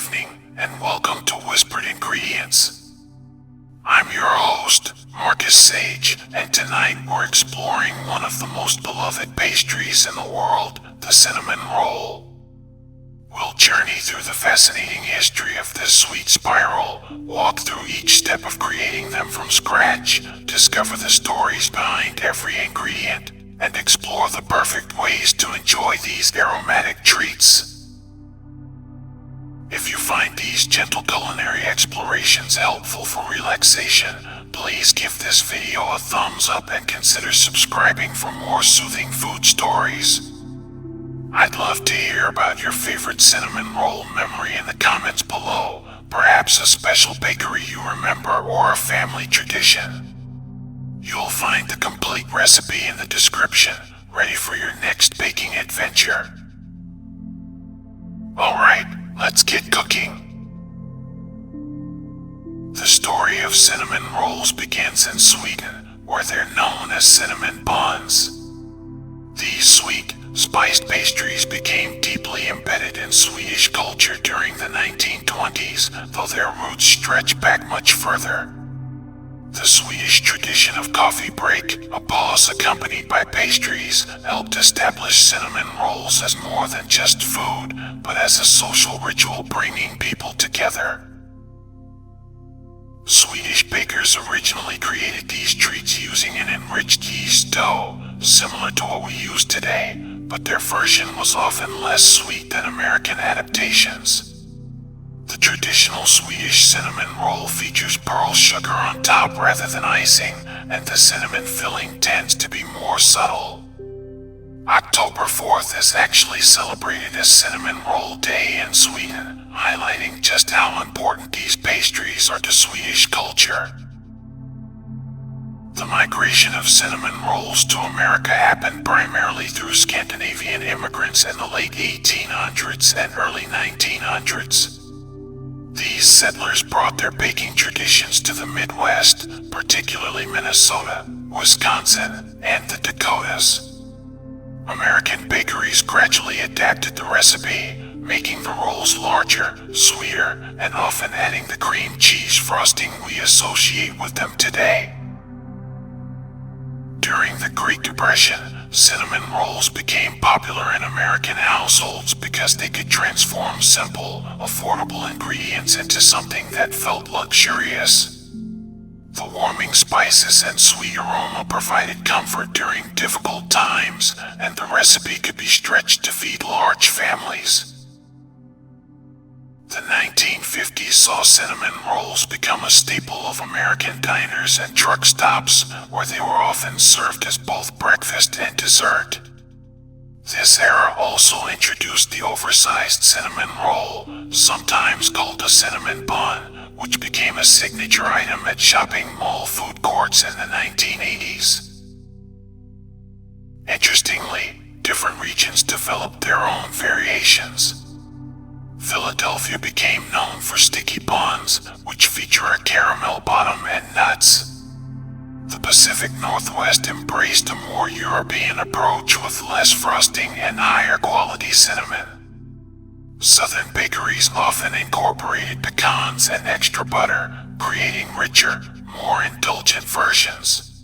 evening, and welcome to Whispered Ingredients. I'm your host, Marcus Sage, and tonight we're exploring one of the most beloved pastries in the world, the cinnamon roll. We'll journey through the fascinating history of this sweet spiral, walk through each step of creating them from scratch, discover the stories behind every ingredient, and explore the perfect ways to enjoy these aromatic treats. If you find these gentle culinary explorations helpful for relaxation, please give this video a thumbs up and consider subscribing for more soothing food stories. I'd love to hear about your favorite cinnamon roll memory in the comments below, perhaps a special bakery you remember or a family tradition. You'll find the complete recipe in the description, ready for your next baking adventure. Alright, let's get cooking. The story of cinnamon rolls begins in Sweden, where they're known as cinnamon buns. These sweet, spiced pastries became deeply embedded in Swedish culture during the 1920s, though their roots stretch back much further. The Swedish tradition of coffee break, a pause accompanied by pastries, helped establish cinnamon rolls as more than just food, but as a social ritual bringing people together. Swedish bakers originally created these treats using an enriched yeast dough, similar to what we use today, but their version was often less sweet than American adaptations. The traditional Swedish cinnamon roll features pearl sugar on top rather than icing, and the cinnamon filling tends to be more subtle. October 4th is actually celebrated as Cinnamon Roll Day in Sweden, highlighting just how important these pastries are to Swedish culture. The migration of cinnamon rolls to America happened primarily through Scandinavian immigrants in the late 1800s and early 1900s. These settlers brought their baking traditions to the Midwest, particularly Minnesota, Wisconsin, and the Dakotas. American bakeries gradually adapted the recipe, making the rolls larger, sweeter, and often adding the cream cheese frosting we associate with them today. During the Great Depression, cinnamon rolls became popular in American households because they could transform simple, affordable ingredients into something that felt luxurious. The warming spices and sweet aroma provided comfort during difficult times, and the recipe could be stretched to feed large families. The 1950s saw cinnamon rolls become a staple of American diners and truck stops, where they were often served as both breakfast and dessert. This era also introduced the oversized cinnamon roll, sometimes called a cinnamon bun, which became a signature item at shopping mall food courts in the 1980s. Interestingly, different regions developed their own variations. Philadelphia became known for sticky buns, which feature a caramel bottom and nuts. The Pacific Northwest embraced a more European approach with less frosting and higher quality cinnamon. Southern bakeries often incorporated pecans and extra butter, creating richer, more indulgent versions.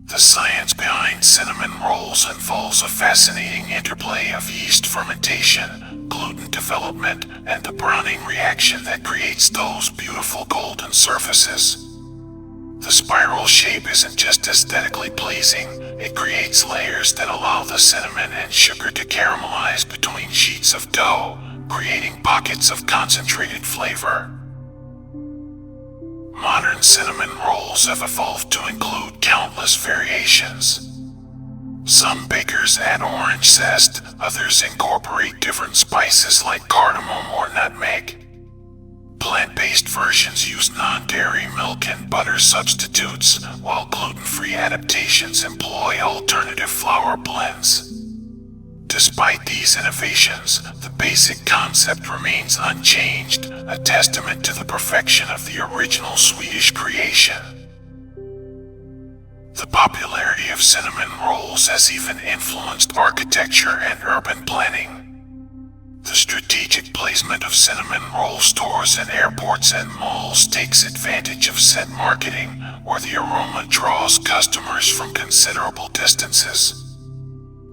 The science behind cinnamon rolls involves a fascinating interplay of yeast fermentation, gluten development, and the browning reaction that creates those beautiful golden surfaces. The spiral shape isn't just aesthetically pleasing, it creates layers that allow the cinnamon and sugar to caramelize between sheets of dough, creating pockets of concentrated flavor. Modern cinnamon rolls have evolved to include countless variations. Some bakers add orange zest, others incorporate different spices like cardamom or nutmeg. Plant-based versions use non-dairy milk and butter substitutes, while gluten-free adaptations employ alternative flour blends. Despite these innovations, the basic concept remains unchanged, a testament to the perfection of the original Swedish creation. The popularity of cinnamon rolls has even influenced architecture and urban planning. The strategic placement of cinnamon roll stores in airports and malls takes advantage of scent marketing, where the aroma draws customers from considerable distances.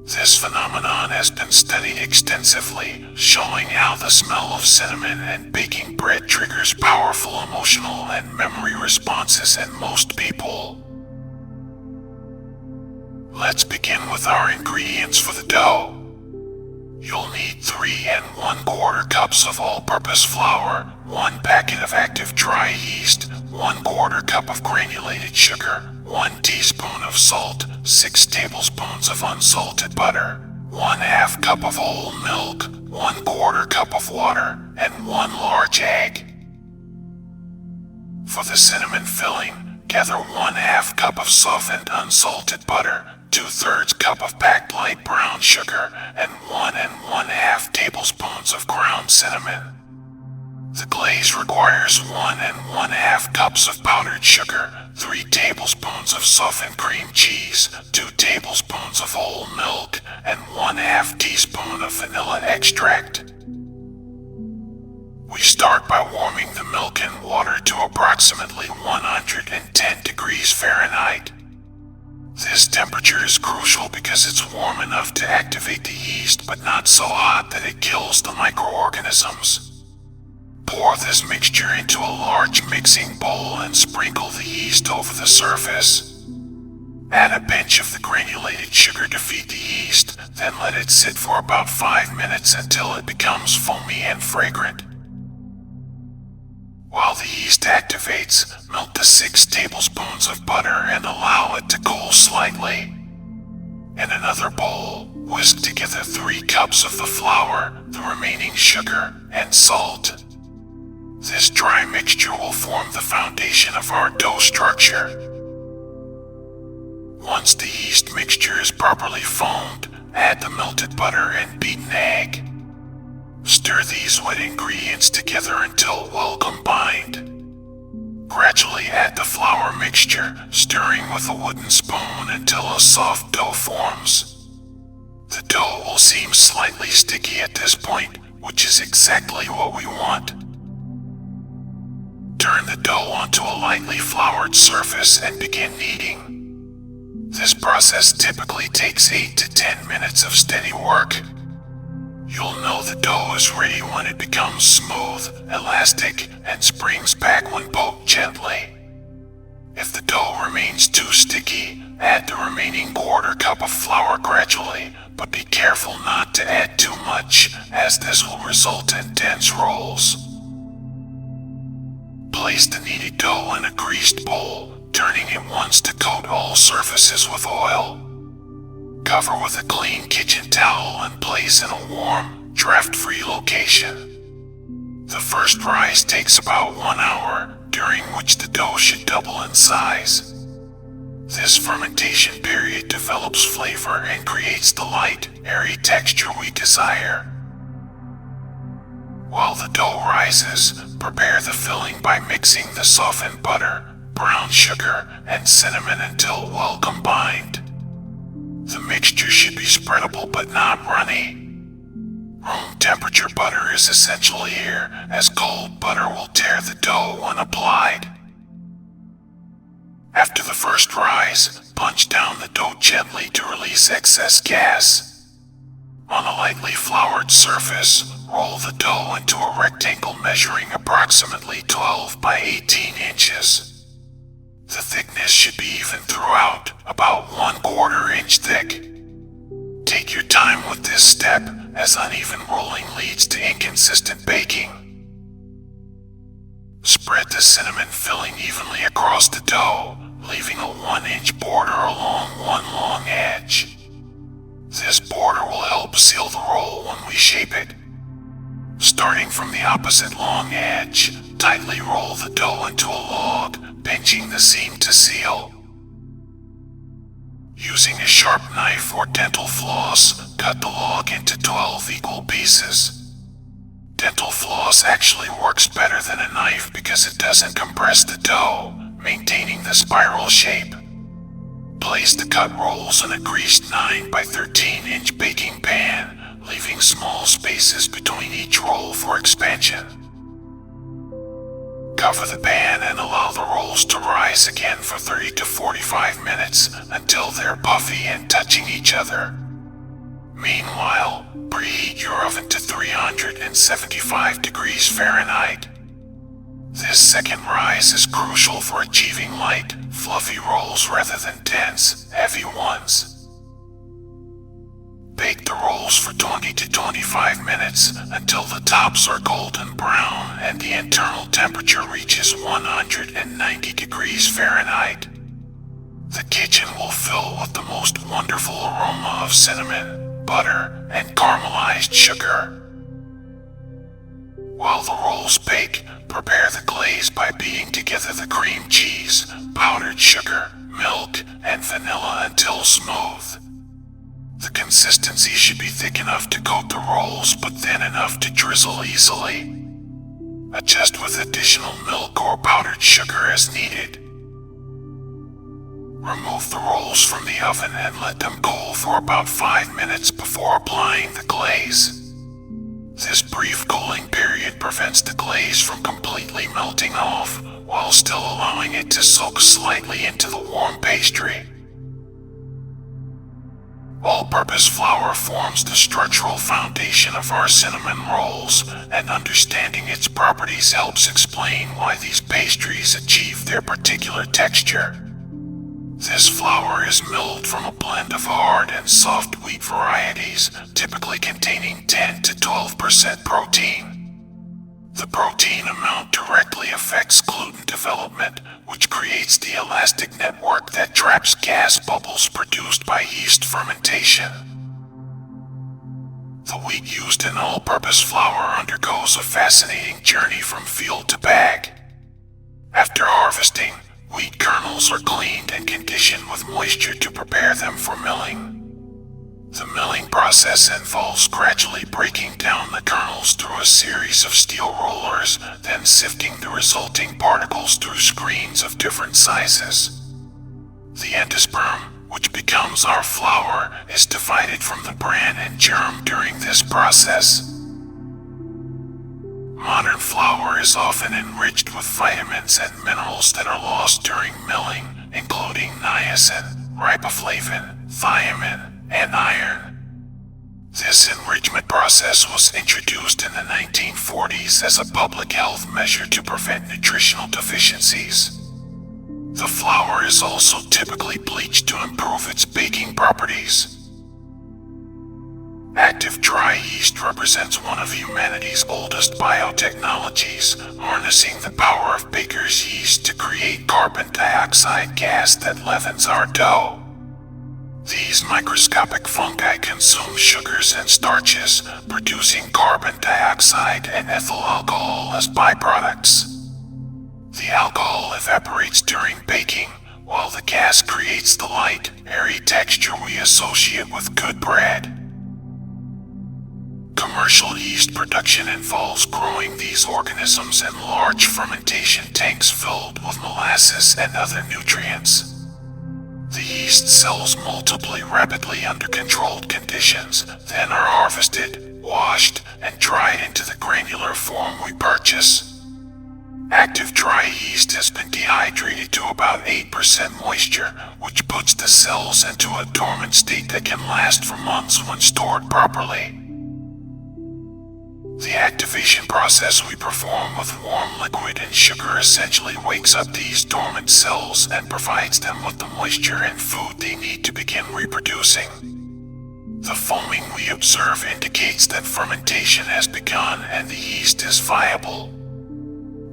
This phenomenon has been studied extensively, showing how the smell of cinnamon and baking bread triggers powerful emotional and memory responses in most people. Let's begin with our ingredients for the dough. You'll need 3 1/4 cups of all-purpose flour, 1 packet of active dry yeast, 1/4 cup of granulated sugar, 1 teaspoon of salt, 6 tablespoons of unsalted butter, 1/2 cup of whole milk, 1/4 cup of water, and 1 large egg. For the cinnamon filling, gather 1/2 cup of softened unsalted butter, 2/3 cup of packed light brown sugar, and 1 1/2 tablespoons of ground cinnamon. The glaze requires 1 1/2 cups of powdered sugar, 3 tablespoons of softened cream cheese, 2 tablespoons of whole milk, and 1/2 teaspoon of vanilla extract. We start by warming the milk and water to approximately 110 degrees Fahrenheit. This temperature is crucial because it's warm enough to activate the yeast, but not so hot that it kills the microorganisms. Pour this mixture into a large mixing bowl and sprinkle the yeast over the surface. Add a pinch of the granulated sugar to feed the yeast, then let it sit for about 5 minutes until it becomes foamy and fragrant. While the yeast activates, melt the 6 tablespoons of butter and allow it to cool slightly. In another bowl, whisk together 3 cups of the flour, the remaining sugar, and salt. This dry mixture will form the foundation of our dough structure. Once the yeast mixture is properly foamed, add the melted butter and beaten egg. Stir these wet ingredients together until well combined. Gradually add the flour mixture, stirring with a wooden spoon until a soft dough forms. The dough will seem slightly sticky at this point, which is exactly what we want. Turn the dough onto a lightly floured surface and begin kneading. This process typically takes 8 to 10 minutes of steady work. You'll know the dough is ready when it becomes smooth, elastic, and springs back when poked gently. If the dough remains too sticky, add the remaining 1/4 cup of flour gradually, but be careful not to add too much, as this will result in dense rolls. Place the kneaded dough in a greased bowl, turning it once to coat all surfaces with oil. Cover with a clean kitchen towel and place in a warm, draft-free location. The first rise takes about 1 hour, during which the dough should double in size. This fermentation period develops flavor and creates the light, airy texture we desire. While the dough rises, prepare the filling by mixing the softened butter, brown sugar, and cinnamon until well combined. The mixture should be spreadable but not runny. Room temperature butter is essential here, as cold butter will tear the dough when applied. After the first rise, punch down the dough gently to release excess gas. On a lightly floured surface, roll the dough into a rectangle measuring approximately 12 by 18 inches. The thickness should be even throughout, about 1/4 inch thick. Take your time with this step, as uneven rolling leads to inconsistent baking. Spread the cinnamon filling evenly across the dough, leaving a 1-inch border along one long edge. This border will help seal the roll when we shape it. Starting from the opposite long edge, tightly roll the dough into a log, pinching the seam to seal. Using a sharp knife or dental floss, cut the log into 12 equal pieces. Dental floss actually works better than a knife because it doesn't compress the dough, maintaining the spiral shape. Place the cut rolls in a greased 9 by 13 inch baking pan, leaving small spaces between each roll for expansion. Cover the pan and allow the rolls to rise again for 30 to 45 minutes until they're puffy and touching each other. Meanwhile, preheat your oven to 375 degrees Fahrenheit. This second rise is crucial for achieving light, fluffy rolls rather than dense, heavy ones. Bake the rolls for 20 to 25 minutes until the tops are golden brown and the internal temperature reaches 190 degrees Fahrenheit. The kitchen will fill with the most wonderful aroma of cinnamon, butter, and caramelized sugar. While the rolls bake, prepare the glaze by beating together the cream cheese, powdered sugar, milk, and vanilla until smooth. The consistency should be thick enough to coat the rolls but thin enough to drizzle easily. Adjust with additional milk or powdered sugar as needed. Remove the rolls from the oven and let them cool for about 5 minutes before applying the glaze. This brief cooling period prevents the glaze from completely melting off while still allowing it to soak slightly into the warm pastry. All-purpose flour forms the structural foundation of our cinnamon rolls, and understanding its properties helps explain why these pastries achieve their particular texture. This flour is milled from a blend of hard and soft wheat varieties, typically containing 10 to 12% protein. The protein amount directly affects gluten development, which creates the elastic network that traps gas bubbles produced by yeast fermentation. The wheat used in all-purpose flour undergoes a fascinating journey from field to bag. After harvesting, wheat kernels are cleaned and conditioned with moisture to prepare them for milling. The milling process involves gradually breaking down the kernels through a series of steel rollers, then sifting the resulting particles through screens of different sizes. The endosperm, which becomes our flour, is divided from the bran and germ during this process. Modern flour is often enriched with vitamins and minerals that are lost during milling, including niacin, riboflavin, thiamine, and iron. This enrichment process was introduced in the 1940s as a public health measure to prevent nutritional deficiencies. The flour is also typically bleached to improve its baking properties. Active dry yeast represents one of humanity's oldest biotechnologies, harnessing the power of baker's yeast to create carbon dioxide gas that leavens our dough. These microscopic fungi consume sugars and starches, producing carbon dioxide and ethyl alcohol as byproducts. The alcohol evaporates during baking, while the gas creates the light, airy texture we associate with good bread. Commercial yeast production involves growing these organisms in large fermentation tanks filled with molasses and other nutrients. The yeast cells multiply rapidly under controlled conditions, then are harvested, washed, and dried into the granular form we purchase. Active dry yeast has been dehydrated to about 8% moisture, which puts the cells into a dormant state that can last for months when stored properly. The activation process we perform with warm liquid and sugar essentially wakes up these dormant cells and provides them with the moisture and food they need to begin reproducing. The foaming we observe indicates that fermentation has begun and the yeast is viable.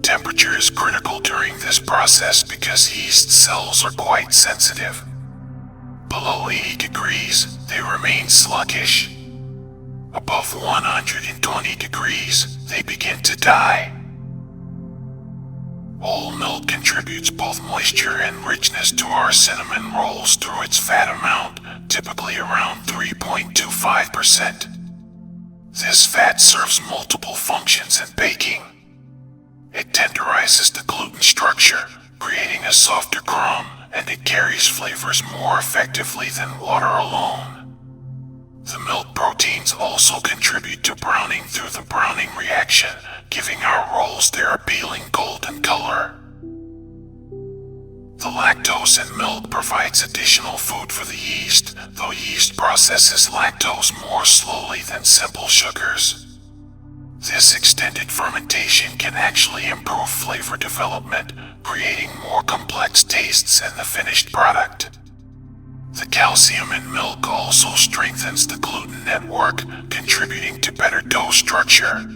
Temperature is critical during this process because yeast cells are quite sensitive. Below 80 degrees, they remain sluggish. Above 120 degrees, they begin to die. Whole milk contributes both moisture and richness to our cinnamon rolls through its fat amount, typically around 3.25%. This fat serves multiple functions in baking. It tenderizes the gluten structure, creating a softer crumb, and it carries flavors more effectively than water alone. The milk protein proteins also contribute to browning through the browning reaction, giving our rolls their appealing golden color. The lactose in milk provides additional food for the yeast, though yeast processes lactose more slowly than simple sugars. This extended fermentation can actually improve flavor development, creating more complex tastes in the finished product. The calcium in milk also strengthens the gluten network, contributing to better dough structure.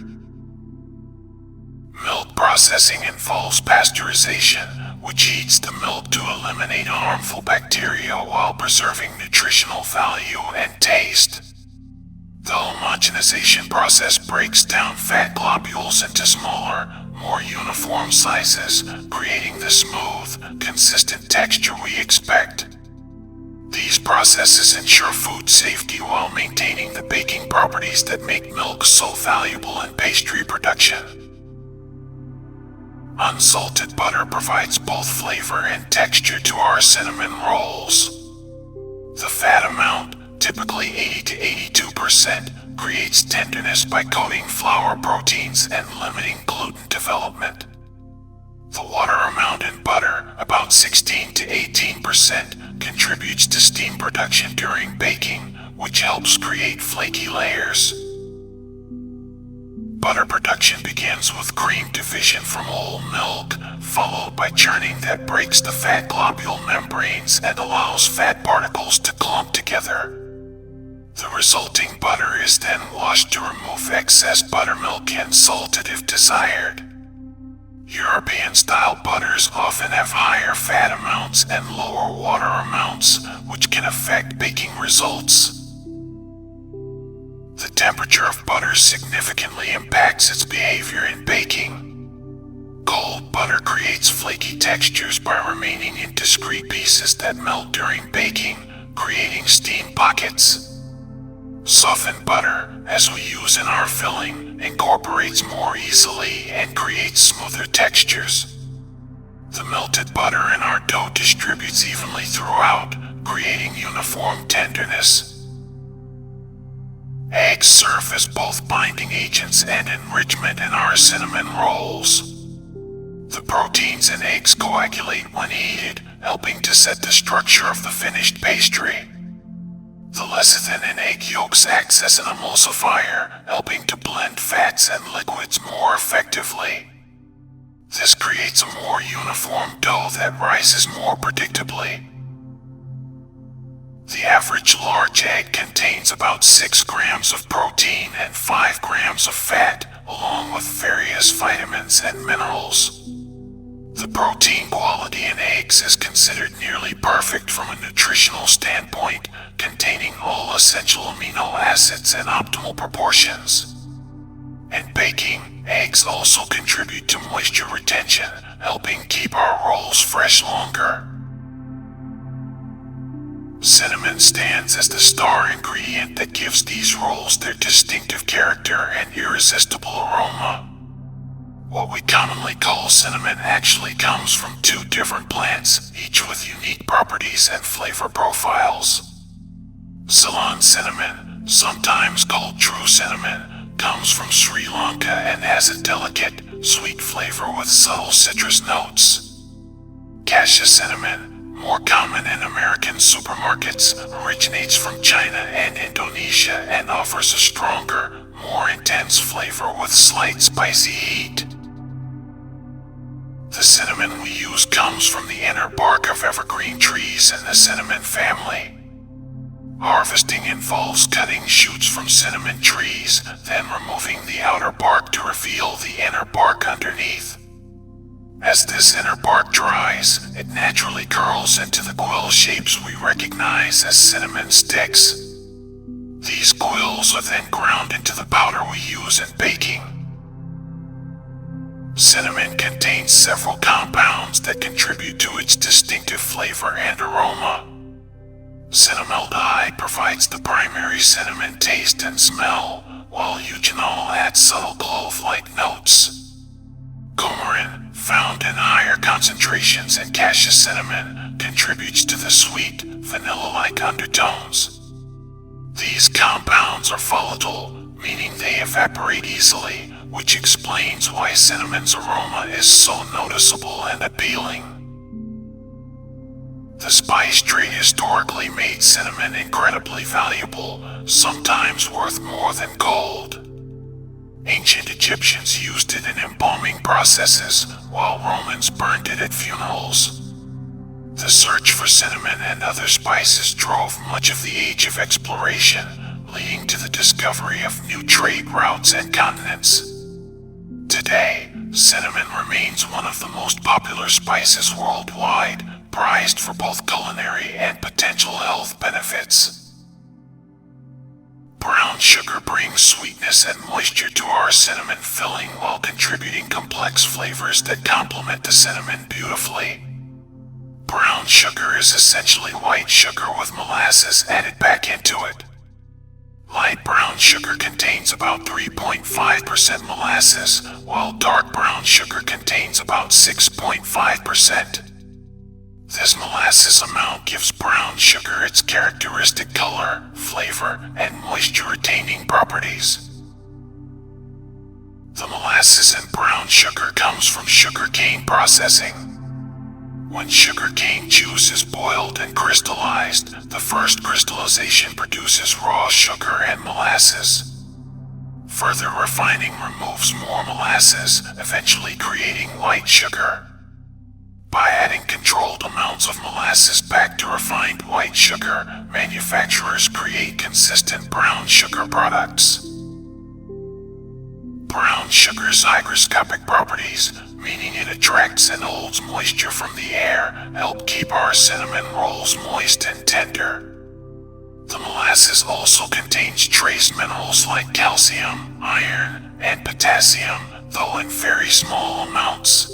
Milk processing involves pasteurization, which heats the milk to eliminate harmful bacteria while preserving nutritional value and taste. The homogenization process breaks down fat globules into smaller, more uniform sizes, creating the smooth, consistent texture we expect. These processes ensure food safety while maintaining the baking properties that make milk so valuable in pastry production. Unsalted butter provides both flavor and texture to our cinnamon rolls. The fat amount, typically 80 to 82%, creates tenderness by coating flour proteins and limiting gluten development. The water amount in butter, about 16 to 18%, contributes to steam production during baking, which helps create flaky layers. Butter production begins with cream division from whole milk, followed by churning that breaks the fat globule membranes and allows fat particles to clump together. The resulting butter is then washed to remove excess buttermilk and salted if desired. European-style butters often have higher fat amounts and lower water amounts, which can affect baking results. The temperature of butter significantly impacts its behavior in baking. Cold butter creates flaky textures by remaining in discrete pieces that melt during baking, creating steam pockets. Softened butter, as we use in our filling, incorporates more easily and creates smoother textures. The melted butter in our dough distributes evenly throughout, creating uniform tenderness. Eggs serve as both binding agents and enrichment in our cinnamon rolls. The proteins in eggs coagulate when heated, helping to set the structure of the finished pastry. The lecithin in egg yolks acts as an emulsifier, helping to blend fats and liquids more effectively. This creates a more uniform dough that rises more predictably. The average large egg contains about 6 grams of protein and 5 grams of fat, along with various vitamins and minerals. The protein quality in eggs is considered nearly perfect from a nutritional standpoint, containing all essential amino acids in optimal proportions. In baking, eggs also contribute to moisture retention, helping keep our rolls fresh longer. Cinnamon stands as the star ingredient that gives these rolls their distinctive character and irresistible aroma. What we commonly call cinnamon actually comes from 2 different plants, each with unique properties and flavor profiles. Ceylon cinnamon, sometimes called true cinnamon, comes from Sri Lanka and has a delicate, sweet flavor with subtle citrus notes. Cassia cinnamon, more common in American supermarkets, originates from China and Indonesia and offers a stronger, more intense flavor with slight spicy heat. The cinnamon we use comes from the inner bark of evergreen trees in the cinnamon family. Harvesting involves cutting shoots from cinnamon trees, then removing the outer bark to reveal the inner bark underneath. As this inner bark dries, it naturally curls into the quill shapes we recognize as cinnamon sticks. These quills are then ground into the powder we use in baking. Cinnamon contains several compounds that contribute to its distinctive flavor and aroma. Cinnamaldehyde provides the primary cinnamon taste and smell, while eugenol adds subtle clove-like notes. Coumarin, found in higher concentrations in cassia cinnamon, contributes to the sweet, vanilla-like undertones. These compounds are volatile, meaning they evaporate easily, which explains why cinnamon's aroma is so noticeable and appealing. The spice trade historically made cinnamon incredibly valuable, sometimes worth more than gold. Ancient Egyptians used it in embalming processes, while Romans burned it at funerals. The search for cinnamon and other spices drove much of the age of exploration, leading to the discovery of new trade routes and continents. Today, cinnamon remains one of the most popular spices worldwide, prized for both culinary and potential health benefits. Brown sugar brings sweetness and moisture to our cinnamon filling while contributing complex flavors that complement the cinnamon beautifully. Brown sugar is essentially white sugar with molasses added back into it. Light brown sugar contains about 3.5% molasses, while dark brown sugar contains about 6.5%. This molasses amount gives brown sugar its characteristic color, flavor, and moisture-retaining properties. The molasses in brown sugar comes from sugarcane processing. When sugarcane juice is boiled and crystallized, the first crystallization produces raw sugar and molasses. Further refining removes more molasses, eventually creating white sugar. By adding controlled amounts of molasses back to refined white sugar, manufacturers create consistent brown sugar products. Brown sugar's hygroscopic properties, meaning it attracts and holds moisture from the air, help keep our cinnamon rolls moist and tender. The molasses also contains trace minerals like calcium, iron, and potassium, though in very small amounts.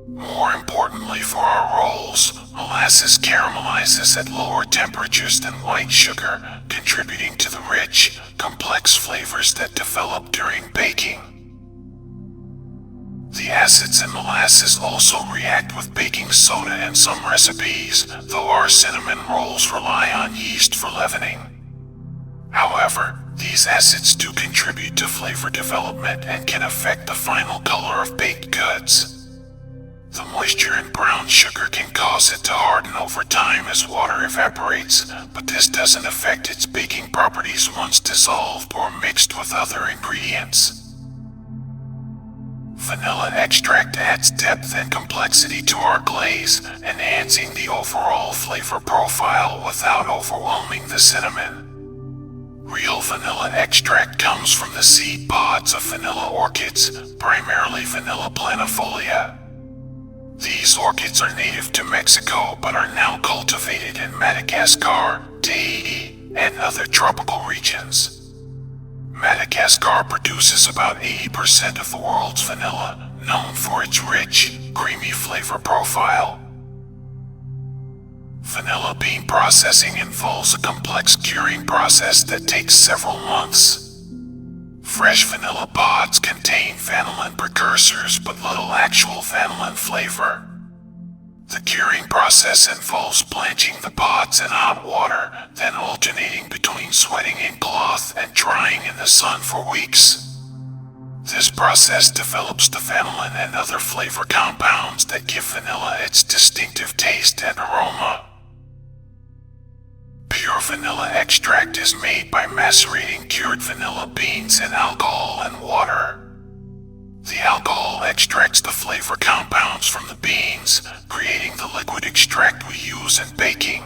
More importantly for our rolls, molasses caramelizes at lower temperatures than white sugar, contributing to the rich, complex flavors that develop during baking. The acids in molasses also react with baking soda in some recipes, though our cinnamon rolls rely on yeast for leavening. However, these acids do contribute to flavor development and can affect the final color of baked goods. The moisture in brown sugar can cause it to harden over time as water evaporates, but this doesn't affect its baking properties once dissolved or mixed with other ingredients. Vanilla extract adds depth and complexity to our glaze, enhancing the overall flavor profile without overwhelming the cinnamon. Real vanilla extract comes from the seed pods of vanilla orchids, primarily Vanilla planifolia. These orchids are native to Mexico but are now cultivated in Madagascar, Tahiti, and other tropical regions. Madagascar produces about 80% of the world's vanilla, known for its rich, creamy flavor profile. Vanilla bean processing involves a complex curing process that takes several months. Fresh vanilla pods contain vanillin precursors but little actual vanillin flavor. The curing process involves blanching the pods in hot water, then alternating between sweating in cloth and drying in the sun for weeks. This process develops the vanillin and other flavor compounds that give vanilla its distinctive taste and aroma. Pure vanilla extract is made by macerating cured vanilla beans in alcohol and water. The alcohol extracts the flavor compounds from the beans, creating the liquid extract we use in baking.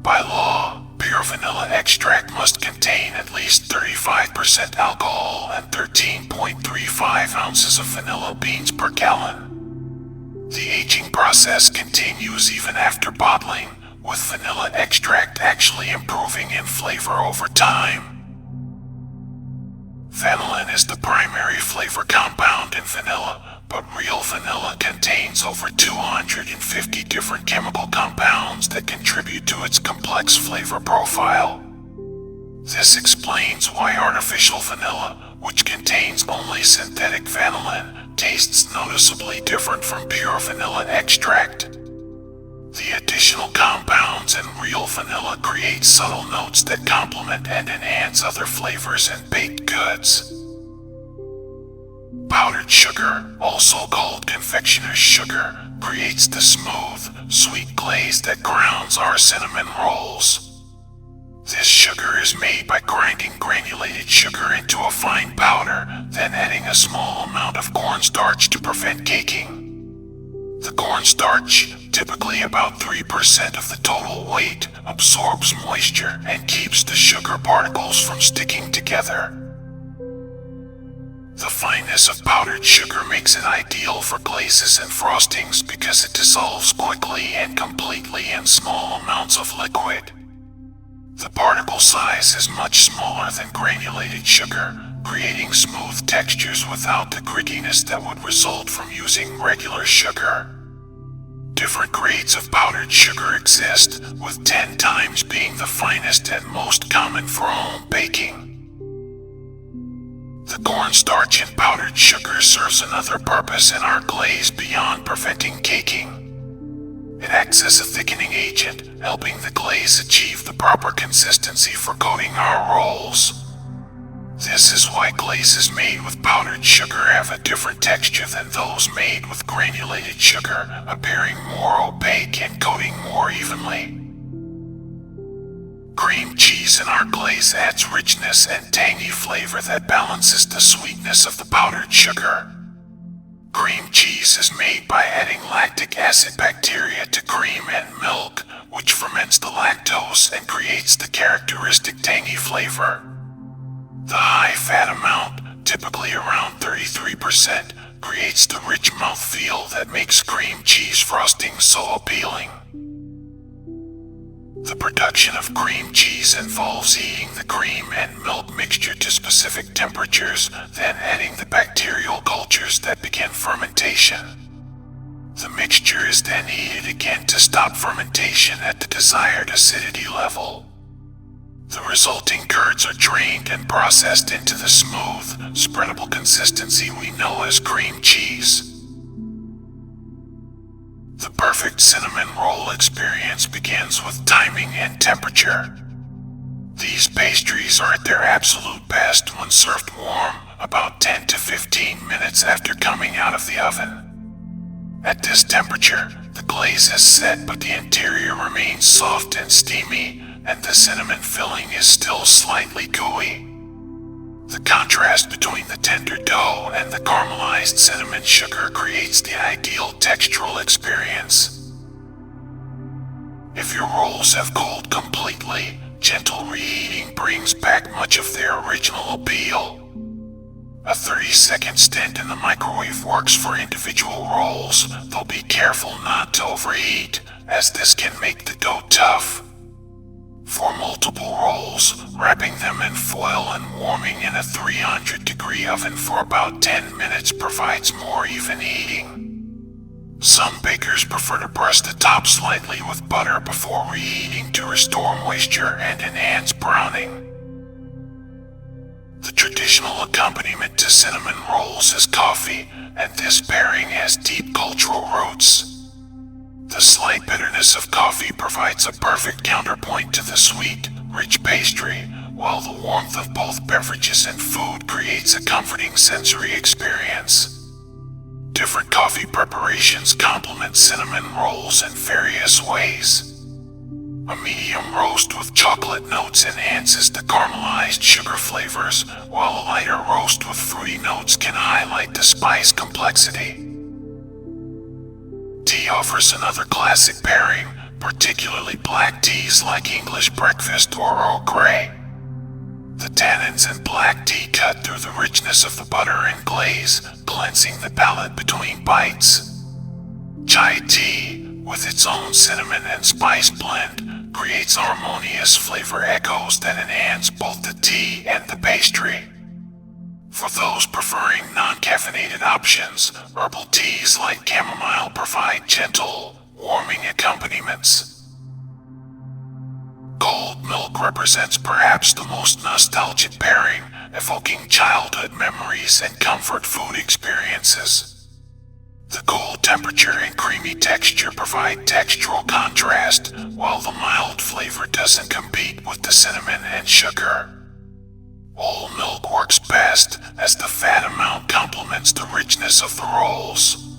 By law, pure vanilla extract must contain at least 35% alcohol and 13.35 ounces of vanilla beans per gallon. The aging process continues even after bottling, with vanilla extract actually improving in flavor over time. Vanillin is the primary flavor compound in vanilla, but real vanilla contains over 250 different chemical compounds that contribute to its complex flavor profile. This explains why artificial vanilla, which contains only synthetic vanillin, tastes noticeably different from pure vanilla extract. The additional compounds and real vanilla create subtle notes that complement and enhance other flavors in baked goods. Powdered sugar, also called confectioner's sugar, creates the smooth, sweet glaze that crowns our cinnamon rolls. This sugar is made by grinding granulated sugar into a fine powder, then adding a small amount of cornstarch to prevent caking. The cornstarch, typically about 3% of the total weight, absorbs moisture and keeps the sugar particles from sticking together. The fineness of powdered sugar makes it ideal for glazes and frostings because it dissolves quickly and completely in small amounts of liquid. The particle size is much smaller than granulated sugar, creating smooth textures without the grittiness that would result from using regular sugar. Different grades of powdered sugar exist, with 10 times being the finest and most common for home baking. The cornstarch in powdered sugar serves another purpose in our glaze beyond preventing caking. It acts as a thickening agent, helping the glaze achieve the proper consistency for coating our rolls. This is why glazes made with powdered sugar have a different texture than those made with granulated sugar, appearing more opaque and coating more evenly. Cream cheese in our glaze adds richness and tangy flavor that balances the sweetness of the powdered sugar. Cream cheese is made by adding lactic acid bacteria to cream and milk, which ferments the lactose and creates the characteristic tangy flavor. The high fat amount, typically around 33%, creates the rich mouthfeel that makes cream cheese frosting so appealing. The production of cream cheese involves heating the cream and milk mixture to specific temperatures, then adding the bacterial cultures that begin fermentation. The mixture is then heated again to stop fermentation at the desired acidity level. The resulting curds are drained and processed into the smooth, spreadable consistency we know as cream cheese. The perfect cinnamon roll experience begins with timing and temperature. These pastries are at their absolute best when served warm, about 10 to 15 minutes after coming out of the oven. At this temperature, the glaze is set but the interior remains soft and steamy, and the cinnamon filling is still slightly gooey. The contrast between the tender dough and the caramelized cinnamon sugar creates the ideal textural experience. If your rolls have cooled completely, gentle reheating brings back much of their original appeal. A 30-second stint in the microwave works for individual rolls, though be careful not to overheat, as this can make the dough tough. For multiple rolls, wrapping them in foil and warming in a 300-degree oven for about 10 minutes provides more even heating. Some bakers prefer to brush the top slightly with butter before reheating to restore moisture and enhance browning. The traditional accompaniment to cinnamon rolls is coffee, and this pairing has deep cultural roots. The slight bitterness of coffee provides a perfect counterpoint to the sweet, rich pastry, while the warmth of both beverages and food creates a comforting sensory experience. Different coffee preparations complement cinnamon rolls in various ways. A medium roast with chocolate notes enhances the caramelized sugar flavors, while a lighter roast with fruity notes can highlight the spice complexity. Tea offers another classic pairing, particularly black teas like English breakfast or Earl Grey. The tannins in black tea cut through the richness of the butter and glaze, cleansing the palate between bites. Chai tea, with its own cinnamon and spice blend, creates harmonious flavor echoes that enhance both the tea and the pastry. For those preferring non-caffeinated options, herbal teas like chamomile provide gentle, warming accompaniments. Cold milk represents perhaps the most nostalgic pairing, evoking childhood memories and comfort food experiences. The cool temperature and creamy texture provide textural contrast, while the mild flavor doesn't compete with the cinnamon and sugar. Whole milk works best, as the fat amount complements the richness of the rolls.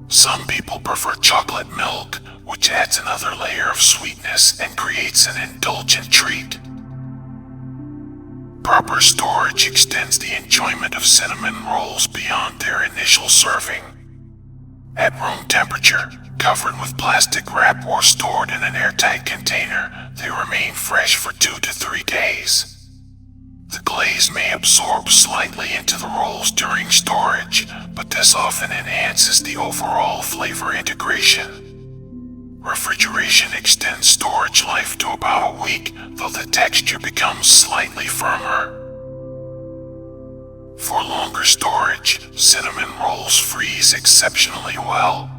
Some people prefer chocolate milk, which adds another layer of sweetness and creates an indulgent treat. Proper storage extends the enjoyment of cinnamon rolls beyond their initial serving. At room temperature, covered with plastic wrap or stored in an airtight container, they remain fresh for 2 to 3 days. The glaze may absorb slightly into the rolls during storage, but this often enhances the overall flavor integration. Refrigeration extends storage life to about a week, though the texture becomes slightly firmer. For longer storage, cinnamon rolls freeze exceptionally well.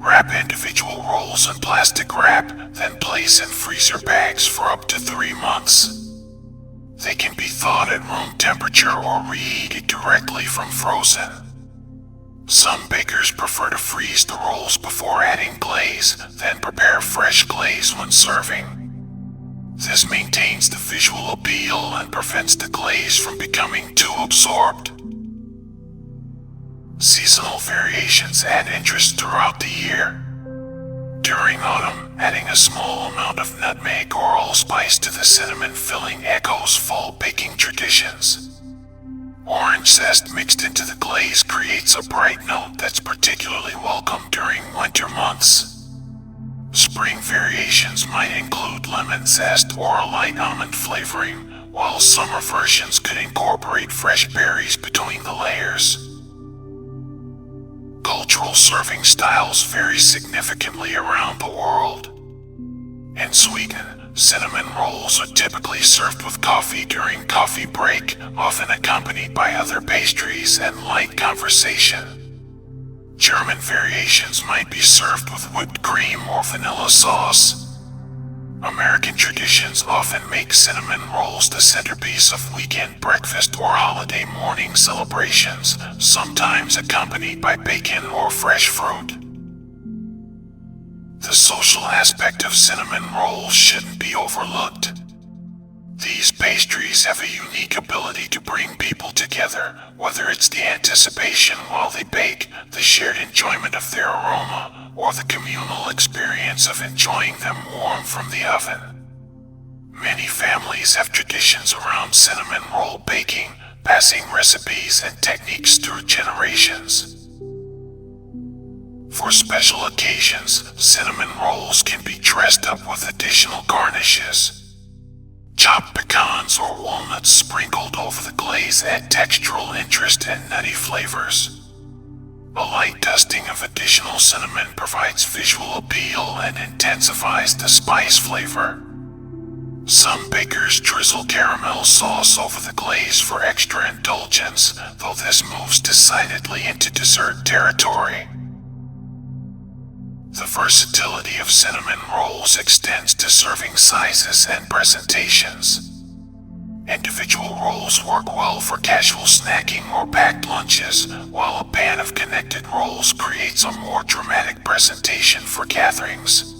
Wrap individual rolls in plastic wrap, then place in freezer bags for up to 3 months. They can be thawed at room temperature or reheated directly from frozen. Some bakers prefer to freeze the rolls before adding glaze, then prepare fresh glaze when serving. This maintains the visual appeal and prevents the glaze from becoming too absorbed. Seasonal variations add interest throughout the year. During autumn, adding a small amount of nutmeg or allspice to the cinnamon filling echoes fall baking traditions. Orange zest mixed into the glaze creates a bright note that's particularly welcome during winter months. Spring variations might include lemon zest or a light almond flavoring, while summer versions could incorporate fresh berries between the layers. Cultural serving styles vary significantly around the world. In Sweden, cinnamon rolls are typically served with coffee during coffee break, often accompanied by other pastries and light conversation. German variations might be served with whipped cream or vanilla sauce. American traditions often make cinnamon rolls the centerpiece of weekend breakfast or holiday morning celebrations, sometimes accompanied by bacon or fresh fruit. The social aspect of cinnamon rolls shouldn't be overlooked. These pastries have a unique ability to bring people together, whether it's the anticipation while they bake, the shared enjoyment of their aroma, or the communal experience of enjoying them warm from the oven. Many families have traditions around cinnamon roll baking, passing recipes and techniques through generations. For special occasions, cinnamon rolls can be dressed up with additional garnishes. Chopped pecans or walnuts sprinkled over the glaze add textural interest and nutty flavors. A light dusting of additional cinnamon provides visual appeal and intensifies the spice flavor. Some bakers drizzle caramel sauce over the glaze for extra indulgence, though this moves decidedly into dessert territory. The versatility of cinnamon rolls extends to serving sizes and presentations. Individual rolls work well for casual snacking or packed lunches, while a pan of connected rolls creates a more dramatic presentation for gatherings.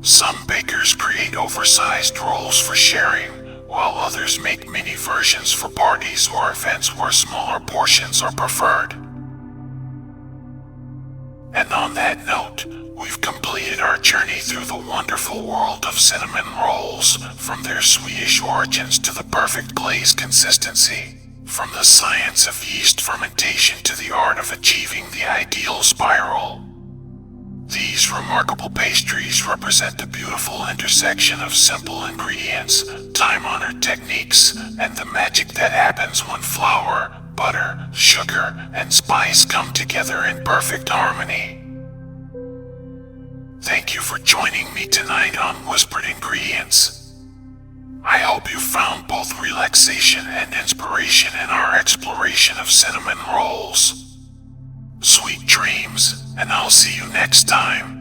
Some bakers create oversized rolls for sharing, while others make mini versions for parties or events where smaller portions are preferred. And on that note, we've completed our journey through the wonderful world of cinnamon rolls, from their Swedish origins to the perfect glaze consistency, from the science of yeast fermentation to the art of achieving the ideal spiral. These remarkable pastries represent the beautiful intersection of simple ingredients, time-honored techniques, and the magic that happens when flour, butter, sugar, and spice come together in perfect harmony. Thank you for joining me tonight on Whispered Ingredients. I hope you found both relaxation and inspiration in our exploration of cinnamon rolls. Sweet dreams, and I'll see you next time.